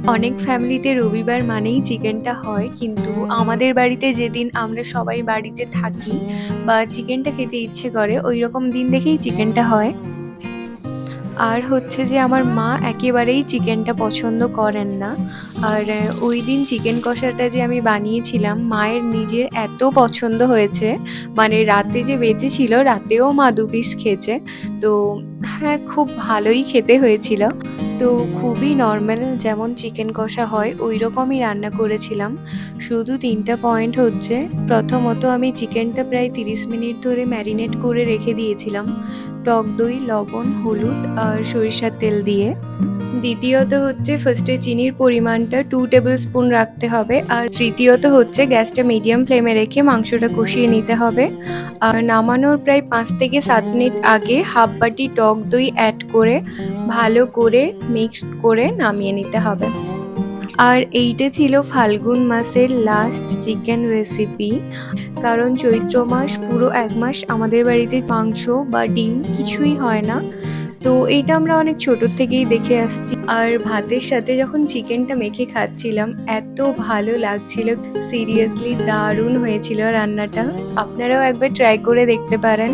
অনেক ফ্যামিলিতে রবিবার মানেই চিকেনটা হয়, কিন্তু আমাদের বাড়িতে যেদিন আমরা সবাই বাড়িতে থাকি বা চিকেনটা খেতে ইচ্ছে করে ওই রকম দিন দেখেই চিকেনটা হয়। আর হচ্ছে যে আমার মা একেবারেই চিকেনটা পছন্দ করেন না। আর ওইদিন চিকেন কষাটা যে আমি বানিয়েছিলাম মায়ের নিজের এত পছন্দ হয়েছে, মানে রাতে যে বেঁচেছিল রাতেও মা ২ পিস খেয়েছে। তো হ্যাঁ, খুব ভালোই খেতে হয়েছিল। তো খুবই নরমাল যেমন চিকেন কষা হয় ওইরকমই রান্না করেছিলাম। শুধু ৩ টা পয়েন্ট হচ্ছে, প্রথমত আমি চিকেনটা প্রায় ৩০ মিনিট ধরে ম্যারিনেট করে রেখে দিয়েছিলাম টক দই, লবণ, হলুদ আর সরিষার তেল দিয়ে। দ্বিতীয়ত হচ্ছে ফার্স্টে চিনির পরিমাণটা 2 টেবিল স্পুন রাখতে হবে। আর তৃতীয়ত হচ্ছে গ্যাসটা মিডিয়াম ফ্লেমে রেখে মাংসটা কষিয়ে নিতে হবে। আর নামানোর প্রায় ৫ থেকে ৭ মিনিট আগে হাফ বাটি টক দই অ্যাড করে ভালো করে মিক্সড করে নামিয়ে নিতে হবে। আর এইটা ছিল ফাল্গুন মাসের লাস্ট চিকেন রেসিপি। কারণ চৈত্র মাস পুরো ১ মাস আমাদের বাড়িতে মাংস বা ডিম কিছুই হয় না। তো এইটা আমরা অনেক ছোট থেকেই দেখে আসছি। আর ভাতের সাথে যখন চিকেনটা মেখে খাচ্ছিলাম এত ভালো লাগছিল। সিরিয়াসলি দারুণ হয়েছিল রান্নাটা। আপনারাও একবার ট্রাই করে দেখতে পারেন।